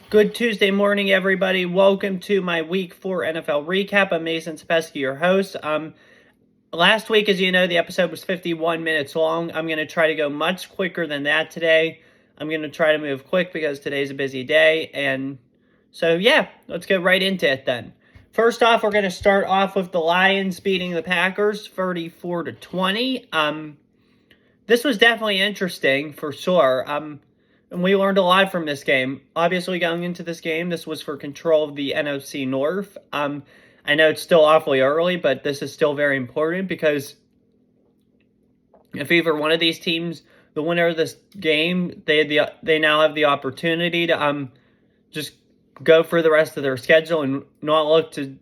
Good Tuesday morning, everybody. Welcome to my Week 4 NFL recap. I'm Mason Sapesky, your host. Last week, as you know, the episode was 51 minutes long. I'm going to try to go much quicker than that today. I'm going to try to move quick because today's a busy day. And so, yeah, let's get right into it then. First off, we're going to start off with the Lions beating the Packers 34-20. This was definitely interesting for sure. And we learned a lot from this game. Obviously, going into this game, this was for control of the NFC North. I know it's still awfully early, but this is still very important because if either one of these teams, the winner of this game, they now have the opportunity to just go for the rest of their schedule and not look to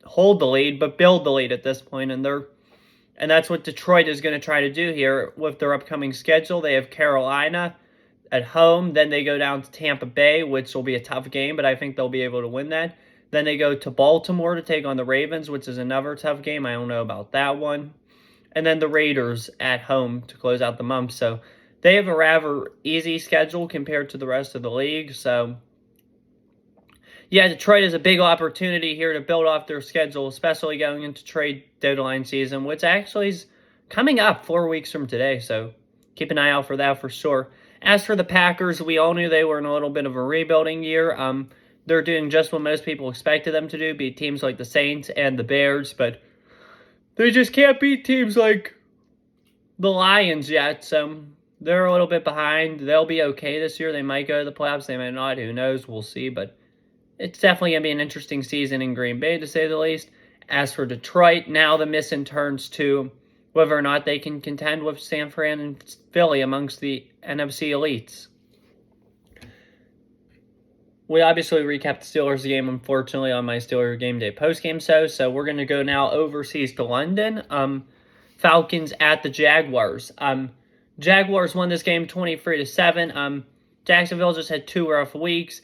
hold the lead, but build the lead at this point. And that's what Detroit is going to try to do here with their upcoming schedule. They have Carolina at home, then they go down to Tampa Bay, which will be a tough game, but I think they'll be able to win that. Then they go to Baltimore to take on the Ravens, which is another tough game. I don't know about that one. And then the Raiders at home to close out the month. So they have a rather easy schedule compared to the rest of the league. So, yeah, Detroit has a big opportunity here to build off their schedule, especially going into trade deadline season, which actually is coming up 4 weeks from today. So keep an eye out for that for sure. As for the Packers, we all knew they were in a little bit of a rebuilding year. They're doing just what most people expected them to do, beat teams like the Saints and the Bears, but they just can't beat teams like the Lions yet, so they're a little bit behind. They'll be okay this year. They might go to the playoffs, they might not, who knows, we'll see, but it's definitely going to be an interesting season in Green Bay, to say the least. As for Detroit, now the mission turns to whether or not they can contend with San Fran and Philly amongst the NFC elites. We obviously recapped the Steelers game, unfortunately, on my Steelers Game Day postgame show, so we're going to go now overseas to London. Falcons at the Jaguars. Jaguars won this game 23-7. Jacksonville just had 2 rough weeks.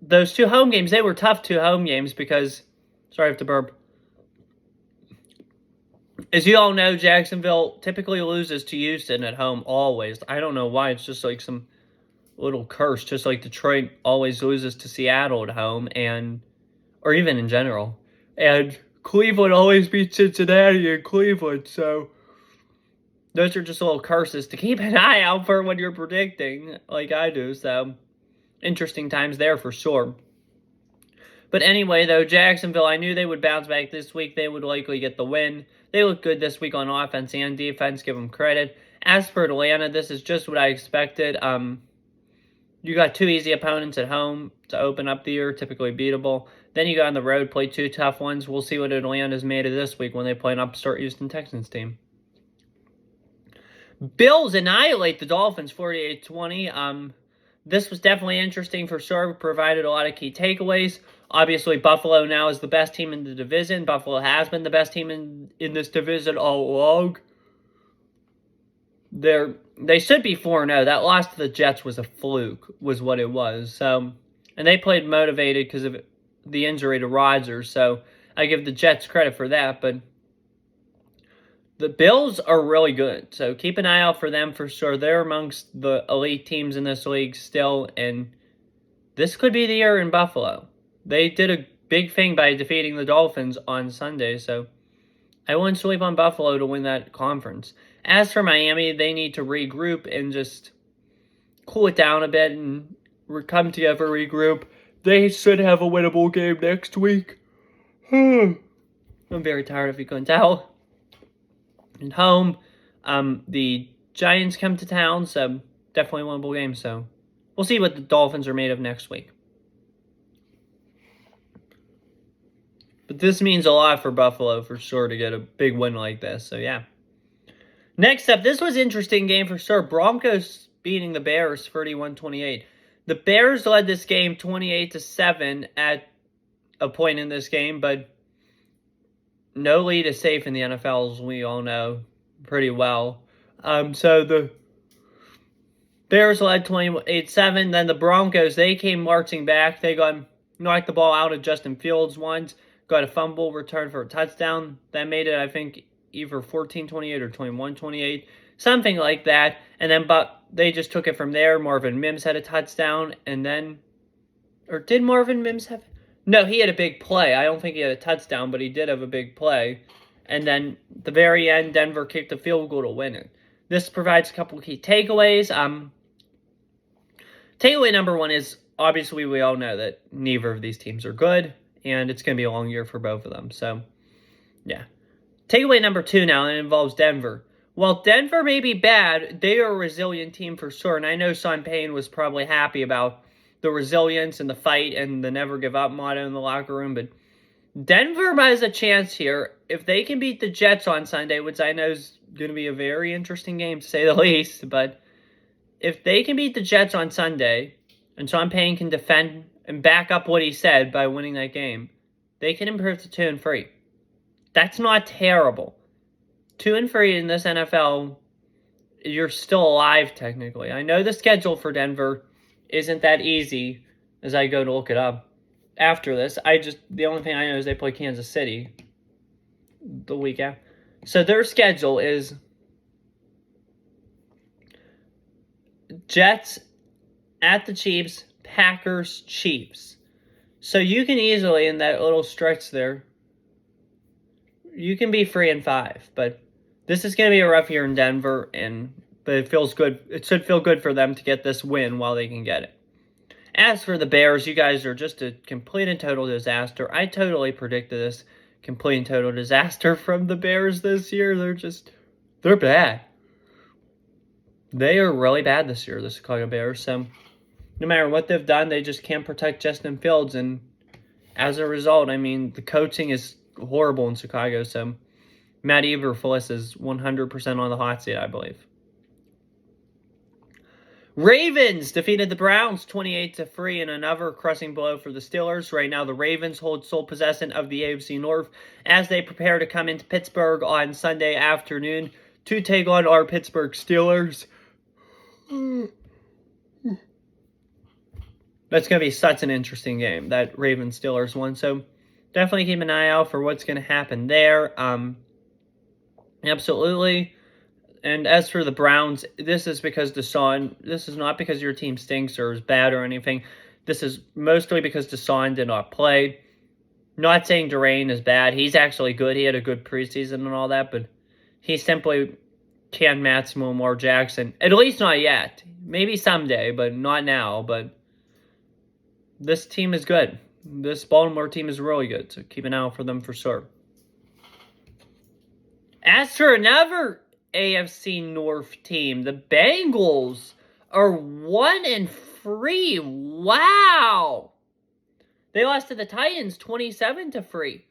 Those 2 home games, they were tough 2 home games because, sorry I have to burp. As you all know, Jacksonville typically loses to Houston at home always. I don't know why. It's just like some little curse, just like Detroit always loses to Seattle at home, or even in general. And Cleveland always beats Cincinnati in Cleveland, so those are just little curses to keep an eye out for when you're predicting, like I do. So interesting times there for sure. But anyway, though, Jacksonville, I knew they would bounce back this week. They would likely get the win. They look good this week on offense and defense, give them credit. As for Atlanta, this is just what I expected. You got 2 easy opponents at home to open up the year, typically beatable. Then you go on the road, play 2 tough ones. We'll see what Atlanta's made of this week when they play an upstart Houston Texans team. Bills annihilate the Dolphins 48-20. This was definitely interesting for sure. Provided a lot of key takeaways. Obviously, Buffalo now is the best team in the division. Buffalo has been the best team in this division all along. They should be 4-0. That loss to the Jets was a fluke, was what it was. So, and they played motivated because of the injury to Rodgers. So I give the Jets credit for that. But the Bills are really good. So keep an eye out for them for sure. They're amongst the elite teams in this league still. And this could be the year in Buffalo. They did a big thing by defeating the Dolphins on Sunday. So I wouldn't sleep on Buffalo to win that conference. As for Miami, they need to regroup and just cool it down a bit and come together, regroup. They should have a winnable game next week. I'm very tired if you couldn't tell. At home, the Giants come to town, so definitely a winnable game. So we'll see what the Dolphins are made of next week. But this means a lot for Buffalo for sure to get a big win like this. So, yeah. Next up, this was an interesting game for sure. Broncos beating the Bears 31-28. The Bears led this game 28-7 at a point in this game, but no lead is safe in the NFL, as we all know pretty well. So the Bears led 28-7. Then the Broncos, they came marching back. They knocked the ball out of Justin Fields once. Got a fumble return for a touchdown. That made it, I think, either 14-28 or 21-28. Something like that. And then, but they just took it from there. Marvin Mims had a touchdown. And then Or did Marvin Mims have? No, he had a big play. I don't think he had a touchdown, but he did have a big play. And then at the very end, Denver kicked a field goal to win it. This provides a couple key takeaways. Takeaway number one is, obviously, we all know that neither of these teams are good, and it's going to be a long year for both of them. So, yeah. Takeaway number two now, and it involves Denver. While Denver may be bad, they are a resilient team for sure, and I know Sean Payne was probably happy about the resilience and the fight and the never give up motto in the locker room, but Denver has a chance here. If they can beat the Jets on Sunday, which I know is going to be a very interesting game to say the least, but if they can beat the Jets on Sunday and Sean Payne can defend and back up what he said by winning that game, they can improve to 2-3. That's not terrible. 2-3 in this NFL, you're still alive technically. I know the schedule for Denver isn't that easy as I go to look it up after this. The only thing I know is they play Kansas City the week after. So their schedule is Jets at the Chiefs, Packers, Chiefs. So you can easily, in that little stretch there, you can be 3-5. But this is going to be a rough year in Denver, but it feels good. It should feel good for them to get this win while they can get it. As for the Bears, you guys are just a complete and total disaster. I totally predicted this complete and total disaster from the Bears this year. They're bad. They are really bad this year, the Chicago Bears. So no matter what they've done, they just can't protect Justin Fields. And as a result, I mean, the coaching is horrible in Chicago. So Matt Eberflus is 100% on the hot seat, I believe. Ravens defeated the Browns 28-3 in another crushing blow for the Steelers. Right now, the Ravens hold sole possession of the AFC North as they prepare to come into Pittsburgh on Sunday afternoon to take on our Pittsburgh Steelers. That's going to be such an interesting game, that Ravens-Steelers one. So definitely keep an eye out for what's going to happen there. Absolutely. And as for the Browns, this is not because your team stinks or is bad or anything. This is mostly because Deshaun did not play. Not saying Durain is bad. He's actually good. He had a good preseason and all that, but he simply can't match Lamar Jackson. At least not yet. Maybe someday, but not now. But this team is good. This Baltimore team is really good, so keep an eye out for them for sure. As for another AFC North team, the Bengals are 1-3. Wow! They lost to the Titans 27-3.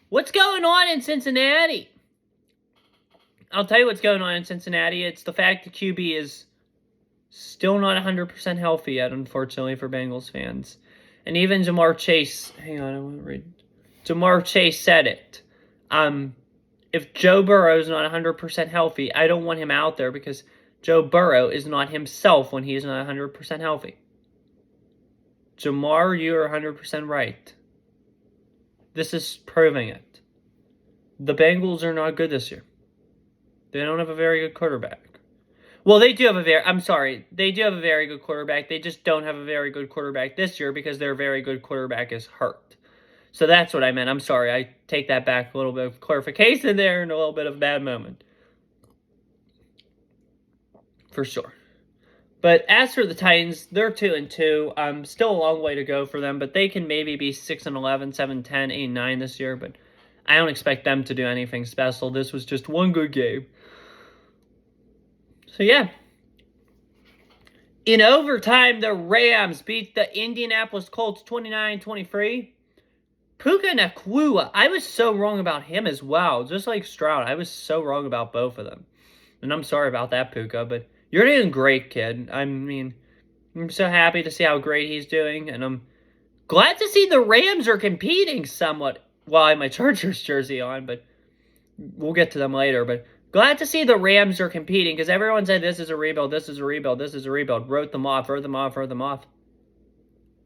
What's going on in Cincinnati? I'll tell you what's going on in Cincinnati. It's the fact that QB is still not 100% healthy yet, unfortunately, for Bengals fans. And even Jamar Chase, hang on, I want to read. Jamar Chase said it. If Joe Burrow is not 100% healthy, I don't want him out there because Joe Burrow is not himself when he is not 100% healthy. Jamar, you are 100% right. This is proving it. The Bengals are not good this year. They don't have a very good quarterback. Well, they do have a very good quarterback. They just don't have a very good quarterback this year because their very good quarterback is hurt. So that's what I meant. I'm sorry. I take that back. A little bit of clarification there and a little bit of bad moment. For sure. But as for the Titans, they're 2-2. Still a long way to go for them, but they can maybe be 6-11, 7-10, 8-9 this year, but I don't expect them to do anything special. This was just one good game. So yeah. In overtime, the Rams beat the Indianapolis Colts 29-23. Puka Nacua, I was so wrong about him as well. Just like Stroud, I was so wrong about both of them. And I'm sorry about that, Puka, but you're doing great, kid. I mean, I'm so happy to see how great he's doing, and I'm glad to see the Rams are competing somewhat. Well, I have my Chargers jersey on, but we'll get to them later. But glad to see the Rams are competing, because everyone said this is a rebuild, this is a rebuild, this is a rebuild. Wrote them off.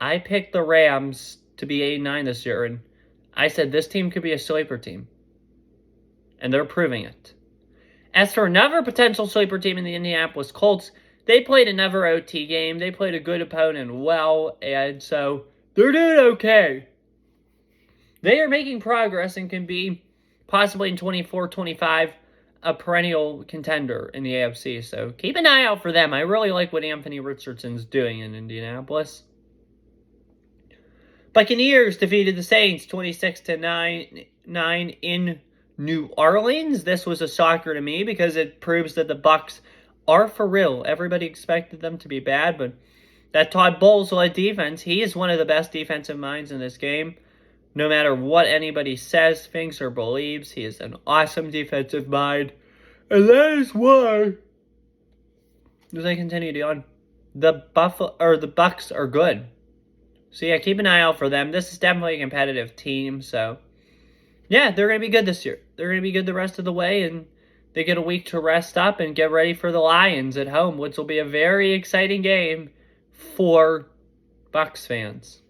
I picked the Rams to be 8-9 this year, and I said this team could be a sleeper team. And they're proving it. As for another potential sleeper team in the Indianapolis Colts, they played another OT game. They played a good opponent well, and so they're doing okay. They are making progress and can be possibly in 24-25 a perennial contender in the AFC. So keep an eye out for them. I really like what Anthony Richardson's doing in Indianapolis. Buccaneers defeated the Saints 26-9 in New Orleans. This was a shocker to me because it proves that the Bucs are for real. Everybody expected them to be bad, but that Todd Bowles-led defense, he is one of the best defensive minds in this game. No matter what anybody says, thinks, or believes, he is an awesome defensive mind. And that is why, as I continue on, the Bucs are good. So yeah, keep an eye out for them. This is definitely a competitive team. So yeah, they're going to be good this year. They're going to be good the rest of the way, and they get a week to rest up and get ready for the Lions at home, which will be a very exciting game for Bucs fans.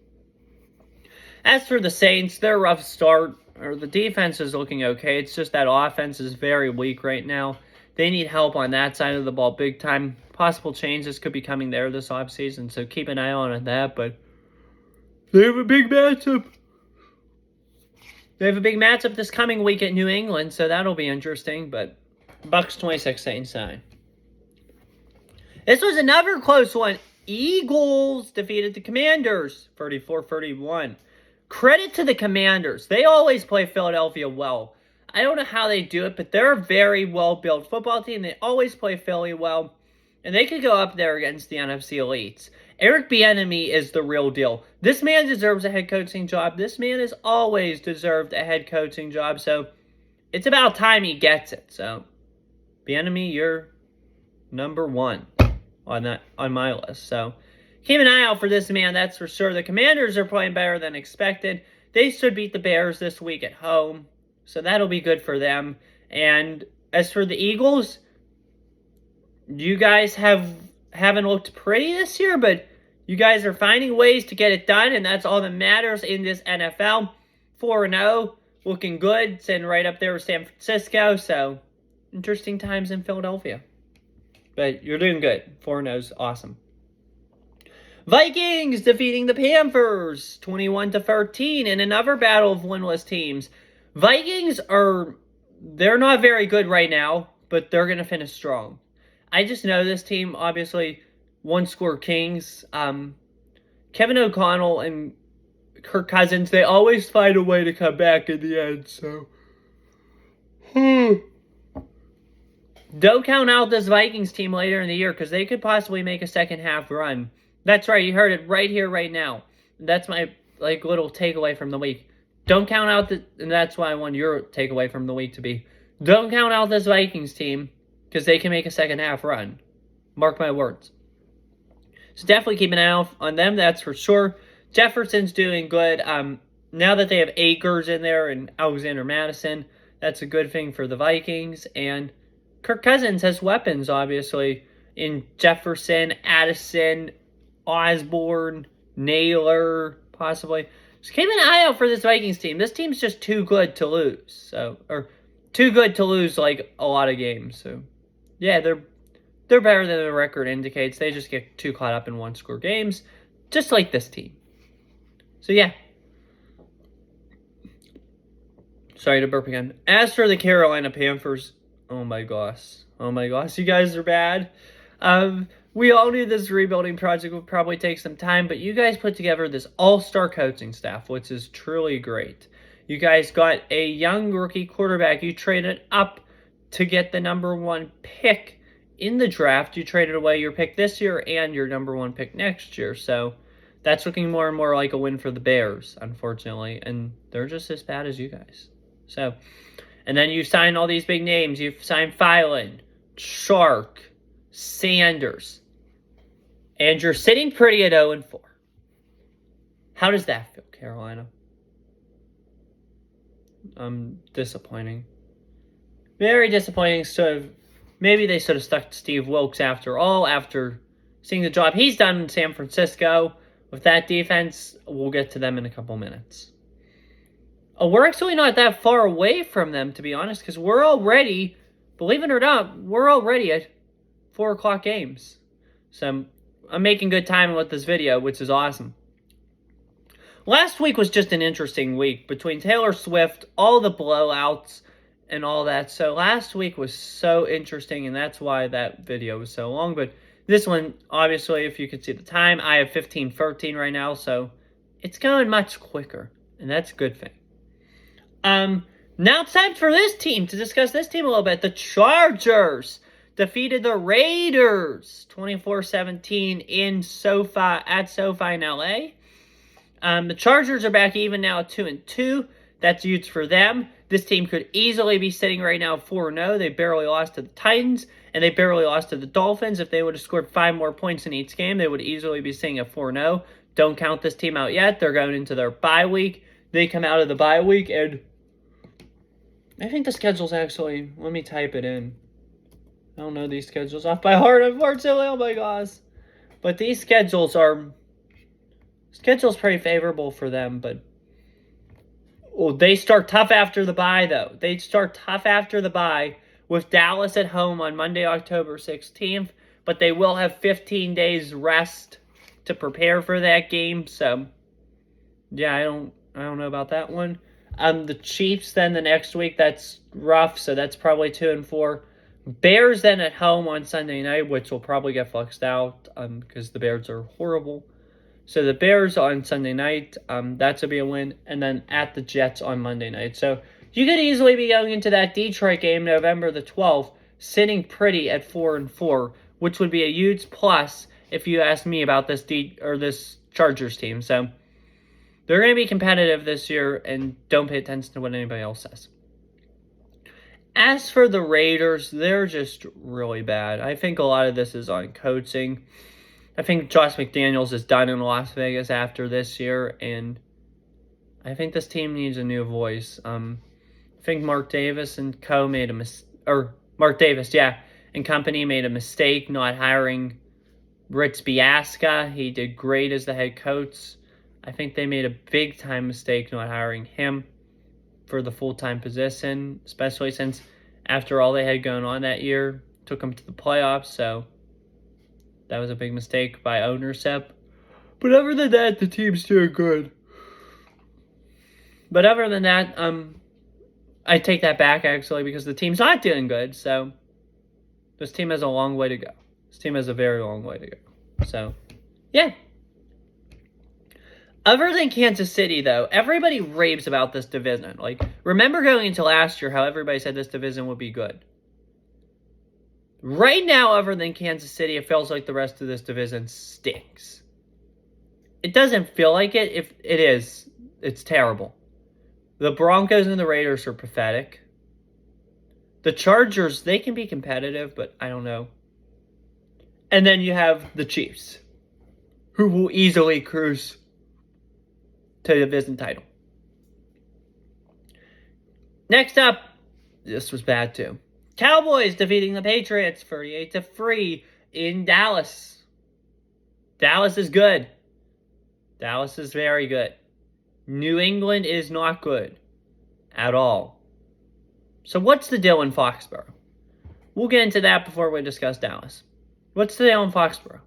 As for the Saints, their rough start, or the defense is looking okay. It's just that offense is very weak right now. They need help on that side of the ball big time. Possible changes could be coming there this offseason, so keep an eye on that. But they have a big matchup. They have a big matchup this coming week at New England, so that'll be interesting. But Bucs 26, Saints 9. This was another close one. Eagles defeated the Commanders 34-31. Credit to the Commanders. They always play Philadelphia well. I don't know how they do it, but they're a very well-built football team. They always play Philly well, and they could go up there against the NFC elites. Eric Bieniemy is the real deal. This man deserves a head coaching job. This man has always deserved a head coaching job, so it's about time he gets it. So, Bieniemy, you're number one on my list. So, keep an eye out for this man, that's for sure. The Commanders are playing better than expected. They should beat the Bears this week at home, so that'll be good for them. And as for the Eagles, you guys haven't looked pretty this year, but you guys are finding ways to get it done, and that's all that matters in this NFL. 4-0, looking good, sitting right up there with San Francisco, so interesting times in Philadelphia. But you're doing good. 4-0 is awesome. Vikings defeating the Panthers 21-13 in another battle of winless teams. Vikings they're not very good right now, but they're going to finish strong. I just know this team, obviously, one-score kings. Kevin O'Connell and Kirk Cousins, they always find a way to come back in the end, so don't count out this Vikings team later in the year because they could possibly make a second-half run. That's right, you heard it right here, right now. That's my little takeaway from the week. Don't count out and that's why I want your takeaway from the week to be, don't count out this Vikings team because they can make a second-half run. Mark my words. So definitely keep an eye out on them, that's for sure. Jefferson's doing good. Now that they have Akers in there and Alexander Madison, that's a good thing for the Vikings. And Kirk Cousins has weapons, obviously, in Jefferson, Addison, Osborne, Naylor, possibly. So keep an eye out for this Vikings team. This team's just too good to lose. Or too good to lose like a lot of games. So yeah, they're better than the record indicates. They just get too caught up in one-score games, just like this team. So yeah. Sorry to burp again. As for the Carolina Panthers, oh my gosh, you guys are bad. We all knew this rebuilding project would probably take some time, but you guys put together this all-star coaching staff, which is truly great. You guys got a young rookie quarterback. You traded up to get the number one pick in the draft. You traded away your pick this year and your number one pick next year. So that's looking more and more like a win for the Bears, unfortunately. And they're just as bad as you guys. So, and then you sign all these big names. You've signed Thielen, Shark, Sanders. And you're sitting pretty at 0-4. How does that feel, Carolina? Disappointing. Very disappointing. Maybe they should have stuck to Steve Wilkes after all, after seeing the job he's done in San Francisco with that defense. We'll get to them in a couple minutes. We're actually not that far away from them, to be honest, because we're already, believe it or not, we're already at 4 o'clock games. So I'm making good time with this video, which is awesome. last week was just an interesting week between Taylor Swift, all the blowouts, and all that. So last week was so interesting, and that's why that video was so long. But this one, obviously, if you could see the time, I have 15:13 right now, so it's going much quicker, and that's a good thing. Now it's time for this team to discuss this team a little bit. The Chargers defeated the Raiders 24-17 in SoFi in LA. The Chargers are back even now at 2-2. That's huge for them. This team could easily be sitting right now 4-0. They barely lost to the Titans, and they barely lost to the Dolphins. If they would have scored 5 more points in each game, they would easily be sitting at 4-0. Don't count this team out yet. They're going into their bye week. They come out of the bye week, and I think the schedule's actually, let me type it in. I don't know these schedules off by heart, unfortunately. Oh my gosh. But these schedule's pretty favorable for them, but they start tough after the bye, though. They start tough after the bye with Dallas at home on Monday, October 16th, but they will have 15 days rest to prepare for that game. So, yeah, I don't know about that one. The Chiefs then the next week, that's rough, so that's probably 2-4. Bears then at home on Sunday night, which will probably get flexed out because the Bears are horrible. So the Bears on Sunday night, that should be a win. And then at the Jets on Monday night. So you could easily be going into that Detroit game November the 12th, sitting pretty at 4-4, which would be a huge plus if you ask me about this this Chargers team. So they're going to be competitive this year, and don't pay attention to what anybody else says. As for the Raiders, they're just really bad. I think a lot of this is on coaching. I think Josh McDaniels is done in Las Vegas after this year, and I think this team needs a new voice. I think Mark Davis and co. made a mistake, or Mark Davis, and company made a mistake not hiring Rich Biasca. He did great as the head coach. I think they made a big-time mistake not hiring him for the full-time position, especially since after all they had going on that year, took them to the playoffs, so that was a big mistake by ownership. But other than that, the team's doing good. But other than that, I take that back, actually, because the team's not doing good, so this team has a long way to go. This team has a very long way to go. So, yeah. Other than Kansas City, though, everybody raves about this division. Like, remember going into last year how everybody said this division would be good. Right now, other than Kansas City, it feels like the rest of this division stinks. It doesn't feel like it. If it is, it's terrible. The Broncos and the Raiders are pathetic. The Chargers, they can be competitive, but I don't know. And then you have the Chiefs, who will easily cruise to the division title. Next up, this was bad too. Cowboys defeating the Patriots 38-3 in Dallas. Dallas is good. Dallas is very good. New England is not good at all. So what's the deal in Foxborough? We'll get into that before we discuss Dallas. What's the deal in Foxborough?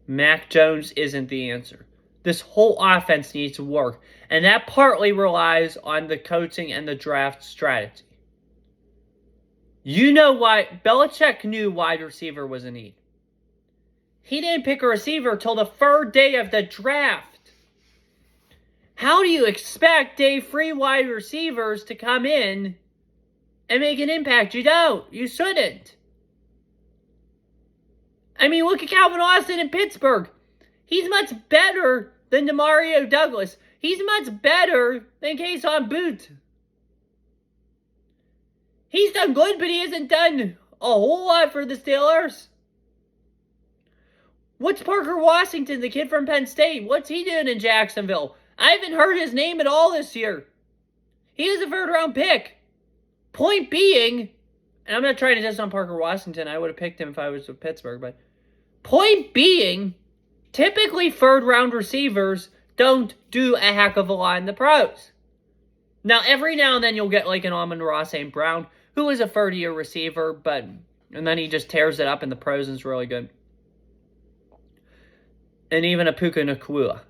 Mac Jones isn't the answer. This whole offense needs to work, and that partly relies on the coaching and the draft strategy. You know why Belichick knew wide receiver was a need. He didn't pick a receiver till the third day of the draft. How do you expect day 3 wide receivers to come in and make an impact? You don't. You shouldn't. I mean, look at Calvin Austin in Pittsburgh. He's much better than Demario Douglas. He's much better than Kayshon Boutte. He's done good, but he hasn't done a whole lot for the Steelers. What's Parker Washington, the kid from Penn State? What's he doing in Jacksonville? I haven't heard his name at all this year. He was a third-round pick. Point being, and I'm not trying to diss on Parker Washington. I would have picked him if I was with Pittsburgh. But point being, typically third-round receivers don't do a heck of a lot in the pros. Now, every now and then you'll get like an Amon-Ra St. Brown, who is a 30-year receiver, and then he just tears it up in the pros and is really good. And even a Puka Nacua.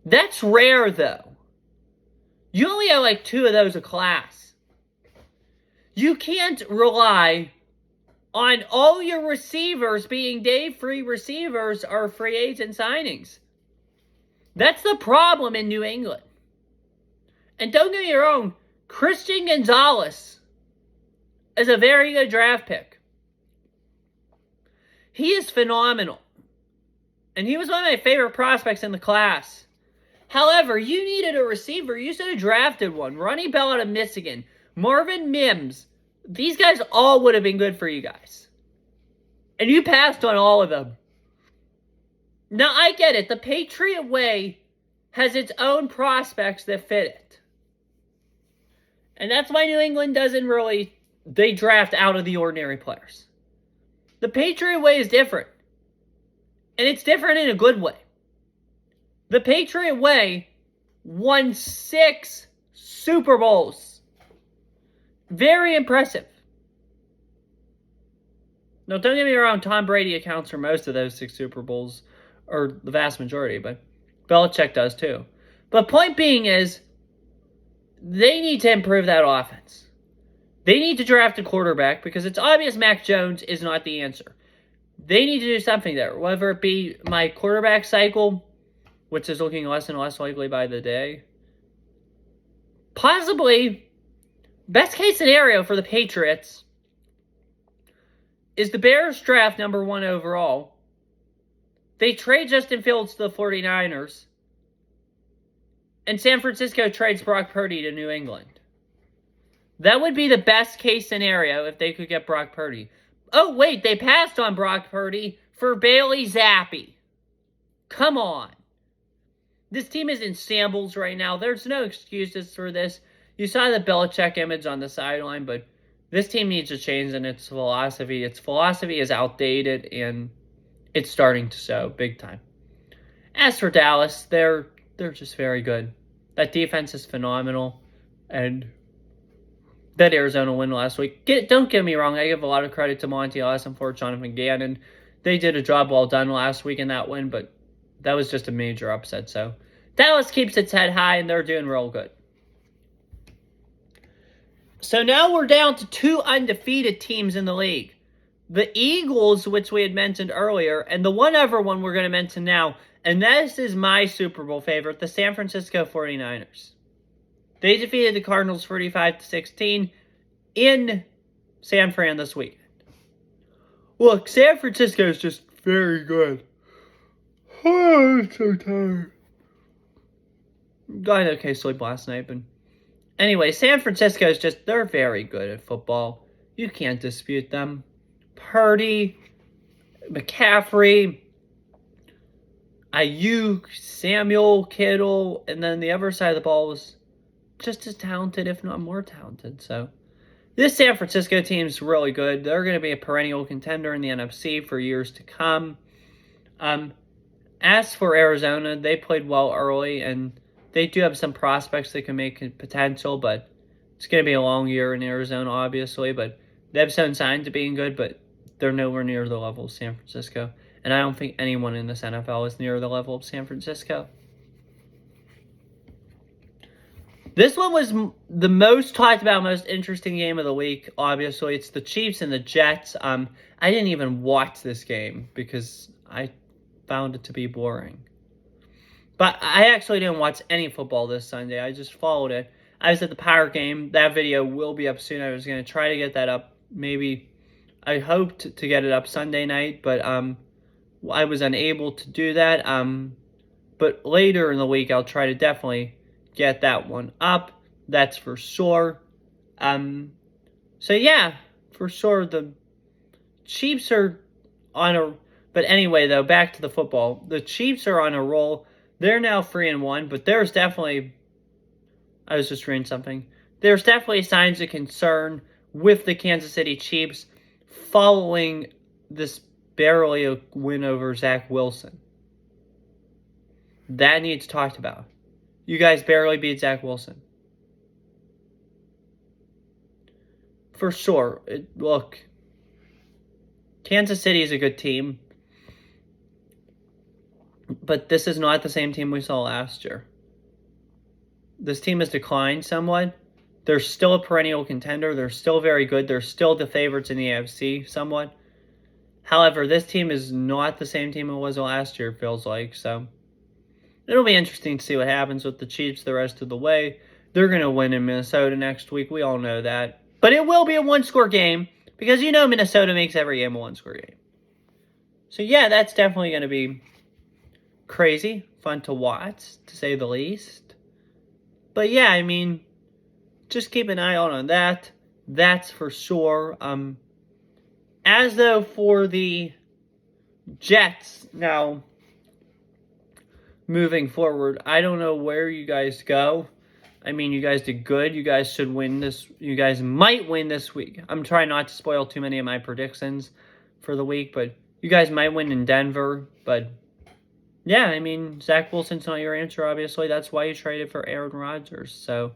That's rare, though. You only have like 2 of those a class. You can't rely on all your receivers being day-free receivers or free agent signings. That's the problem in New England. And don't get me wrong, Christian Gonzalez is a very good draft pick. He is phenomenal. And he was one of my favorite prospects in the class. However, you needed a receiver. You should have drafted one. Ronnie Bell out of Michigan. Marvin Mims. These guys all would have been good for you guys. And you passed on all of them. Now, I get it. The Patriot way has its own prospects that fit it. And that's why New England doesn't really... They draft out of the ordinary players. The Patriot way is different. And it's different in a good way. The Patriot way won 6 Super Bowls. Very impressive. Now, don't get me wrong, Tom Brady accounts for most of those 6 Super Bowls, or the vast majority, but Belichick does too. But point being is, they need to improve that offense. They need to draft a quarterback because it's obvious Mac Jones is not the answer. They need to do something there, whether it be my quarterback cycle, which is looking less and less likely by the day. Possibly, best case scenario for the Patriots is the Bears draft number 1 overall. They trade Justin Fields to the 49ers. And San Francisco trades Brock Purdy to New England. That would be the best case scenario if they could get Brock Purdy. Oh, wait, they passed on Brock Purdy for Bailey Zappi. Come on. This team is in shambles right now. There's no excuses for this. You saw the Belichick image on the sideline, but this team needs to change in its philosophy. Its philosophy is outdated, and it's starting to show big time. As for Dallas, they're just very good. That defense is phenomenal, and that Arizona win last week. Don't get me wrong, I give a lot of credit to Monty Awesome for Jonathan Gannon. They did a job well done last week in that win, but that was just a major upset. So Dallas keeps its head high, and they're doing real good. So now we're down to 2 undefeated teams in the league. The Eagles, which we had mentioned earlier, and the one other one we're going to mention now, and this is my Super Bowl favorite, the San Francisco 49ers. They defeated the Cardinals 45-16 in San Fran this weekend. Look, San Francisco is just very good. Oh, I'm so tired. Got an okay sleep last night, but anyway, San Francisco is just, they're very good at football. You can't dispute them. Purdy, McCaffrey, Ayuk, Samuel, Kittle, and then the other side of the ball was just as talented, if not more talented. So this San Francisco team is really good. They're going to be a perennial contender in the NFC for years to come. As for Arizona, they played well early, and they do have some prospects that can make potential, but it's going to be a long year in Arizona, obviously. But they have shown signs of being good, but they're nowhere near the level of San Francisco. And I don't think anyone in this NFL is near the level of San Francisco. This one was the most talked about, most interesting game of the week. Obviously, it's the Chiefs and the Jets. I didn't even watch this game because I found it to be boring. But I actually didn't watch any football this Sunday. I just followed it. I was at the Power game. That video will be up soon. I was going to try to get that up. Maybe I hoped to get it up Sunday night, but I was unable to do that. But later in the week, I'll try to definitely get that one up. That's for sure. So yeah, for sure the Chiefs are on a... But anyway, though, back to the football. The Chiefs are on a roll. They're now 3-1, but there's definitely... I was just reading something. There's definitely signs of concern with the Kansas City Chiefs following this barely a win over Zach Wilson. That needs talked about. You guys barely beat Zach Wilson. For sure. Look, Kansas City is a good team. But this is not the same team we saw last year. This team has declined somewhat. They're still a perennial contender. They're still very good. They're still the favorites in the AFC somewhat. However, this team is not the same team it was last year, it feels like. So it'll be interesting to see what happens with the Chiefs the rest of the way. They're going to win in Minnesota next week. We all know that. But it will be a one-score game because you know Minnesota makes every game a one-score game. So yeah, that's definitely going to be crazy, fun to watch, to say the least. But yeah, I mean, just keep an eye out on that. That's for sure. As though for the Jets, now, moving forward, I don't know where you guys go. I mean, you guys did good. You guys should win this. You guys might win this week. I'm trying not to spoil too many of my predictions for the week, but you guys might win in Denver. But yeah, I mean, Zach Wilson's not your answer, obviously. That's why you traded for Aaron Rodgers. So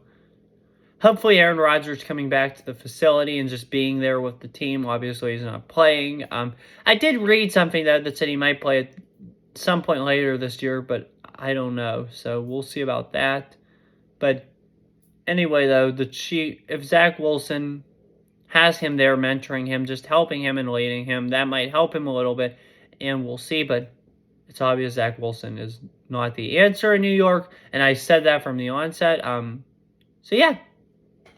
hopefully Aaron Rodgers coming back to the facility and just being there with the team. Obviously, he's not playing. I did read something that said he might play at some point later this year, but I don't know. So we'll see about that. But anyway, though, if Zach Wilson has him there mentoring him, just helping him and leading him, that might help him a little bit, and we'll see. But it's obvious Zach Wilson is not the answer in New York, and I said that from the onset. So yeah,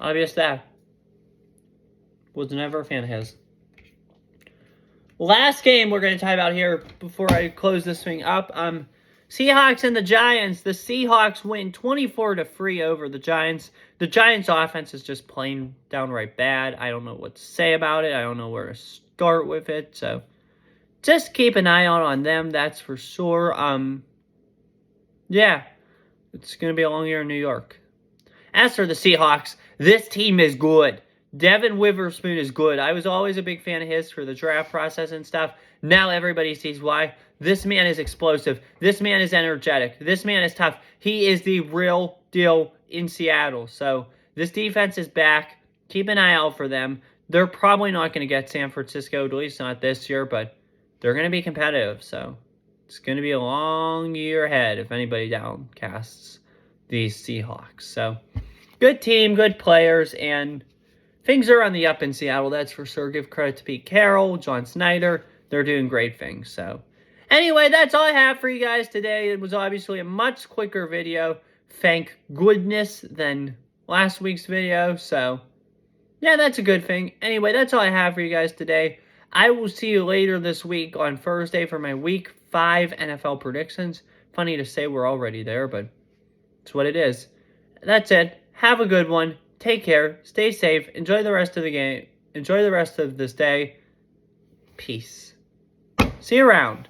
obvious that. Was never a fan of his. Last game we're going to talk about here before I close this thing up. Seahawks and the Giants. The Seahawks win 24-3 over the Giants. The Giants' offense is just plain downright bad. I don't know what to say about it. I don't know where to start with it. So just keep an eye out on them. That's for sure. Yeah, it's going to be a long year in New York. As for the Seahawks, this team is good. Devin Witherspoon is good. I was always a big fan of his for the draft process and stuff. Now everybody sees why. This man is explosive. This man is energetic. This man is tough. He is the real deal in Seattle. So this defense is back. Keep an eye out for them. They're probably not going to get San Francisco, at least not this year, but they're going to be competitive. So it's going to be a long year ahead if anybody downcasts these Seahawks. So good team, good players, and things are on the up in Seattle, that's for sure. Give credit to Pete Carroll, John Snyder. They're doing great things. So anyway, that's all I have for you guys today. It was obviously a much quicker video, thank goodness, than last week's video. So yeah, that's a good thing. Anyway, that's all I have for you guys today. I will see you later this week on Thursday for my Week 5 NFL predictions. Funny to say we're already there, but it's what it is. That's it. Have a good one. Take care. Stay safe. Enjoy the rest of the game. Enjoy the rest of this day. Peace. See you around.